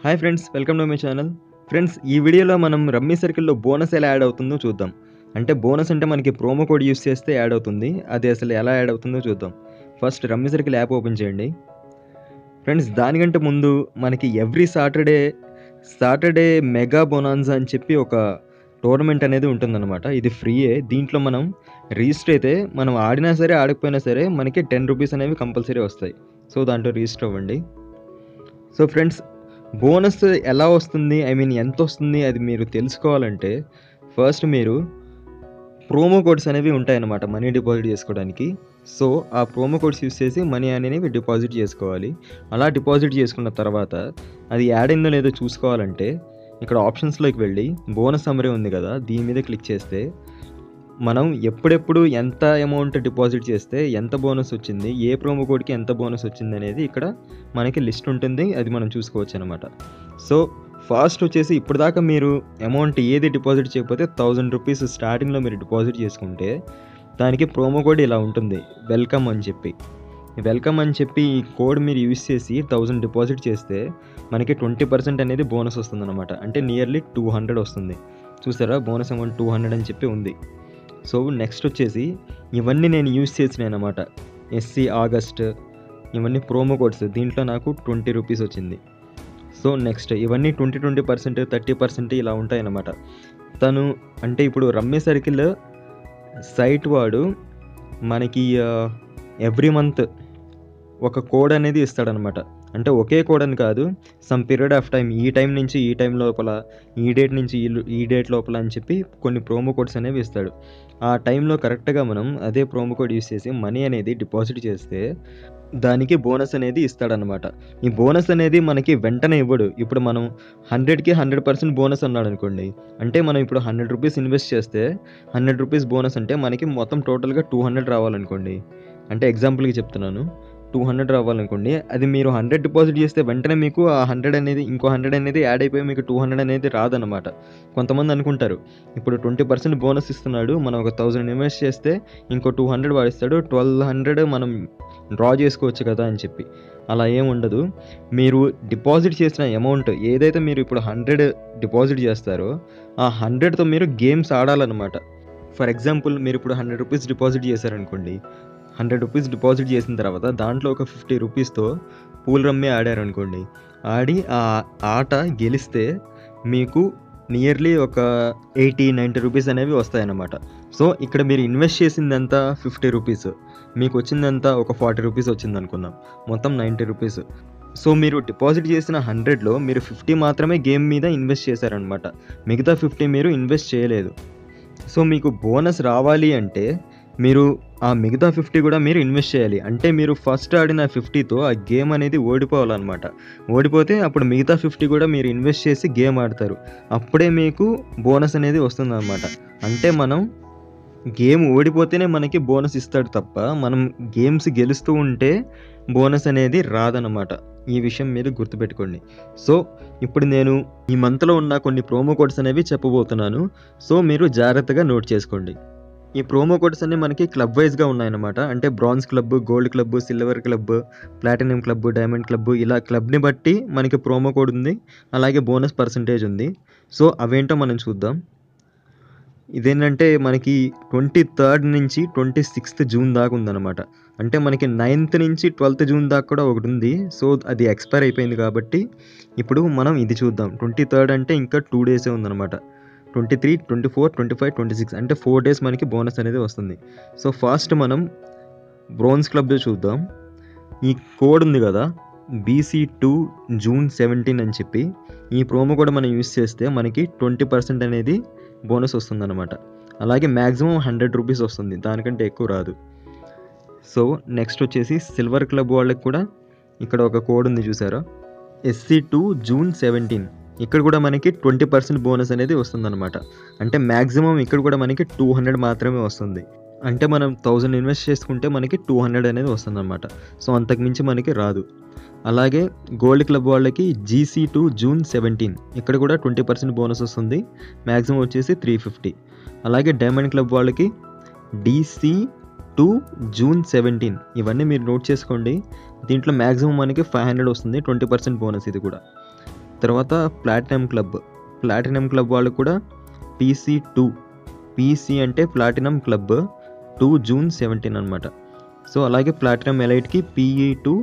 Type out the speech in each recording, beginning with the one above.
Hi friends, welcome to my channel. Friends, ఈ వీడియోలో మనం రమ్మీ సర్కిల్‌లో బోనస్ ఎలా యాడ్ అవుతుందో చూద్దాం. అంటే బోనస్ అంటే మనకి ప్రోమో కోడ్ యూజ్ చేస్తే యాడ్ అవుతుంది. అది అసలు ఎలా యాడ్ అవుతుందో చూద్దాం. First rummy circle app open చేయండి. ఫ్రెండ్స్, దానికంటే ముందు మనకి ఎవ్రీ సాటర్డే మెగా బొనాన్జా అని చెప్పి ఒక టోర్నమెంట్ అనేది ఉంటుందన్నమాట. ఇది ఫ్రీయే. దీంట్లో మనం రిజిస్టర్ అయితే మనం ఆడినా సరే ఆడకపోయినా సరే మనకి ₹10 అనేవి కంపల్సరీ వస్తాయి. సో దాంట్లో రిజిస్టర్ అవ్వండి. సో ఫ్రెండ్స్, బోనస్ ఎలా వస్తుంది, ఎంత వస్తుంది అది మీరు తెలుసుకోవాలంటే ఫస్ట్ మీరు ప్రోమో కోడ్స్ అనేవి ఉంటాయన్నమాట మనీ డిపాజిట్ చేసుకోవడానికి. సో ఆ ప్రోమో కోడ్స్ యూస్ చేసి మనీ అనేవి డిపాజిట్ చేసుకోవాలి. అలా డిపాజిట్ చేసుకున్న తర్వాత అది యాడ్ అయిందో లేదో చూసుకోవాలంటే ఇక్కడ ఆప్షన్స్లోకి వెళ్ళి బోనస్ సమ్మరీ ఉంది కదా, దీని మీద క్లిక్ చేస్తే మనం ఎప్పుడెప్పుడు ఎంత అమౌంట్ డిపాజిట్ చేస్తే ఎంత బోనస్ వచ్చింది, ఏ ప్రోమో కోడ్కి ఎంత బోనస్ వచ్చింది అనేది ఇక్కడ మనకి లిస్ట్ ఉంటుంది. అది మనం చూసుకోవచ్చు అనమాట. సో ఫాస్ట్ వచ్చేసి ఇప్పుడు దాకా మీరు అమౌంట్ ఏది డిపాజిట్ చేయకపోతే ₹1000 స్టార్టింగ్లో మీరు డిపాజిట్ చేసుకుంటే దానికి ప్రోమో కోడ్ ఇలా ఉంటుంది, వెల్కమ్ అని చెప్పి ఈ కోడ్ మీరు యూజ్ చేసి 1000 డిపాజిట్ చేస్తే మనకి 20% అనేది బోనస్ వస్తుంది అనమాట. అంటే నియర్లీ 200 వస్తుంది. చూసారా, బోనస్ అమౌంట్ 200 అని చెప్పి ఉంది. సో నెక్స్ట్ వచ్చేసి ఇవన్నీ నేను యూజ్ చేసినాయి అనమాట. ఎస్సీ ఆగస్ట్ ఇవన్నీ ప్రోమో కోడ్స్. దీంట్లో నాకు ₹20 వచ్చింది. సో నెక్స్ట్ ఇవన్నీ 20% 30% ఇలా ఉంటాయన్నమాట. తను అంటే ఇప్పుడు రమ్మీ సర్కిల్ సైట్ వాడు మనకి ఎవ్రీ మంత్ ఒక కోడ్ అనేది ఇస్తాడనమాట. అంటే ఒకే కోడ్ అని కాదు, సమ్ పీరియడ్ ఆఫ్ టైం, ఈ టైం నుంచి ఈ టైం లోపల, ఈ డేట్ నుంచి ఈ డేట్ లోపల అని చెప్పి కొన్ని ప్రోమో కోడ్స్ అనేవి ఇస్తాడు. ఆ టైంలో కరెక్ట్గా మనం అదే ప్రోమో కోడ్ యూస్ చేసి మనీ అనేది డిపాజిట్ చేస్తే దానికి బోనస్ అనేది ఇస్తాడనమాట. ఈ బోనస్ అనేది మనకి వెంటనే ఇవ్వడు. ఇప్పుడు మనం 100కి 100% బోనస్ అన్నాడు అనుకోండి, అంటే మనం ఇప్పుడు ₹100 ఇన్వెస్ట్ చేస్తే ₹100 బోనస్ అంటే మనకి మొత్తం టోటల్గా 200 రావాలనుకోండి. అంటే ఎగ్జాంపుల్కి చెప్తున్నాను, 200 రావాలనుకోండి. అది మీరు 100 డిపాజిట్ చేస్తే వెంటనే మీకు ఆ 100 అనేది ఇంకో 100 అనేది యాడ్ అయిపోయి మీకు 200 అనేది రాదనమాట. కొంతమంది అనుకుంటారు ఇప్పుడు 20% బోనస్ ఇస్తున్నాడు, మనం ఒక 1000 ఇన్వెస్ట్ చేస్తే ఇంకో 200 వాడిస్తాడు, 1200 మనం డ్రా చేసుకోవచ్చు కదా అని చెప్పి. అలా ఏం ఉండదు. మీరు డిపాజిట్ చేసిన అమౌంట్ ఏదైతే మీరు ఇప్పుడు 100 డిపాజిట్ చేస్తారో ఆ 100తో మీరు గేమ్స్ ఆడాలన్నమాట. ఫర్ ఎగ్జాంపుల్, మీరు ఇప్పుడు ₹100 డిపాజిట్ చేశారనుకోండి. ₹100 డిపాజిట్ చేసిన తర్వాత దాంట్లో ఒక ₹50తో పూల్ రమ్మీ ఆడారనుకోండి. ఆడి ఆ ఆట గెలిస్తే మీకు నియర్లీ ఒక ₹80-90 అనేవి వస్తాయన్నమాట. సో ఇక్కడ మీరు ఇన్వెస్ట్ చేసిందంతా ₹50, మీకు వచ్చిందంతా ఒక ₹40 వచ్చింది అనుకుందాం, మొత్తం ₹90. సో మీరు డిపాజిట్ చేసిన 100లో మీరు 50 మాత్రమే గేమ్ మీద ఇన్వెస్ట్ చేశారనమాట. మిగతా 50 మీరు ఇన్వెస్ట్ చేయలేదు. సో మీకు బోనస్ రావాలి అంటే మీరు ఆ మిగతా 50 కూడా మీరు ఇన్వెస్ట్ చేయాలి. అంటే మీరు ఫస్ట్ ఆడిన 50తో ఆ గేమ్ అనేది ఓడిపోవాలన్నమాట. ఓడిపోతే అప్పుడు మిగతా 50 కూడా మీరు ఇన్వెస్ట్ చేసి గేమ్ ఆడతారు. అప్పుడే మీకు బోనస్ అనేది వస్తుందన్నమాట. అంటే మనం గేమ్ ఓడిపోతేనే మనకి బోనస్ ఇస్తాడు తప్ప మనం గేమ్స్ గెలుస్తూ ఉంటే బోనస్ అనేది రాదన్నమాట. ఈ విషయం మీరు గుర్తుపెట్టుకోండి. సో ఇప్పుడు నేను ఈ మంత్లో ఉన్న కొన్ని ప్రోమో కోడ్స్ అనేవి చెప్పబోతున్నాను. సో మీరు జాగ్రత్తగా నోట్ చేసుకోండి. ఈ ప్రోమో కోడ్స్ అన్నీ మనకి క్లబ్ వైజ్గా ఉన్నాయన్నమాట. అంటే bronze club, gold club, silver club, platinum club, diamond club, ఇలా క్లబ్ని బట్టి మనకి ప్రోమో కోడ్ ఉంది. అలాగే బోనస్ పర్సంటేజ్ ఉంది. సో అవేంటో మనం చూద్దాం. ఇదేంటంటే మనకి 23rd నుంచి 26th జూన్ దాకా ఉందన్నమాట. అంటే మనకి 9th నుంచి 12th జూన్ దాకా కూడా ఒకటి ఉంది. సో అది ఎక్స్పైర్ అయిపోయింది కాబట్టి ఇప్పుడు మనం ఇది చూద్దాం. 23rd అంటే ఇంకా 2 డేసే ఉందన్నమాట. 23, 24, 25, 26 అంటే 4 డేస్ మనకి బోనస్ అనేది వస్తుంది. సో ఫస్ట్ మనం బ్రోన్స్ క్లబ్ చూద్దాం. ఈ కోడ్ ఉంది కదా, BC2 June 17 అని చెప్పి ఈ ప్రోమో కోడ్ మనం యూస్ చేస్తే మనకి 20% అనేది బోనస్ వస్తుందన్నమాట. అలాగే మ్యాక్సిమం ₹100 వస్తుంది, దానికంటే ఎక్కువ రాదు. సో నెక్స్ట్ వచ్చేసి సిల్వర్ క్లబ్ వాళ్ళకి కూడా ఇక్కడ ఒక కోడ్ ఉంది చూసారా, SC2 June 17. ఇక్కడ కూడా మనకి 20% బోనస్ అనేది వస్తుందన్నమాట. అంటే మ్యాక్సిమం ఇక్కడ కూడా మనకి 200 మాత్రమే వస్తుంది. అంటే మనం 1000 ఇన్వెస్ట్ చేసుకుంటే మనకి 200 అనేది వస్తుందన్నమాట. సో అంతకుమించి మనకి రాదు. అలాగే గోల్డ్ క్లబ్ వాళ్ళకి GC2 June 17, ఇక్కడ కూడా 20% బోనస్ వస్తుంది. మ్యాక్సిమం వచ్చేసి 350. అలాగే డైమండ్ క్లబ్ వాళ్ళకి DC2 June 17. ఇవన్నీ మీరు నోట్ చేసుకోండి. దీంట్లో మ్యాక్సిమం మనకి 500 వస్తుంది, 20% బోనస్ ఇది కూడా. తర్వాత ప్లాటినం క్లబ్ వాళ్ళు కూడా PC2 PC అంటే ప్లాటినం క్లబ్ 2 జూన్ 17 అనమాట. సో అలాగే ప్లాటినం ఎలైట్కి PE2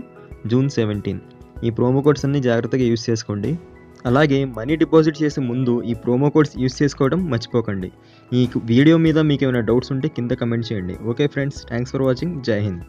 జూన్ 17. ఈ ప్రోమో కోడ్స్ అన్ని జాగ్రత్తగా యూస్ చేసుకోండి. అలాగే మనీ డిపాజిట్ చేసే ముందు ఈ ప్రోమో కోడ్స్ యూస్ చేసుకోవడం మర్చిపోకండి. ఈ వీడియో మీద మీకు ఏమైనా డౌట్స్ ఉంటే కింద కమెంట్ చేయండి. Okay friends, thanks for watching. జై హింద్.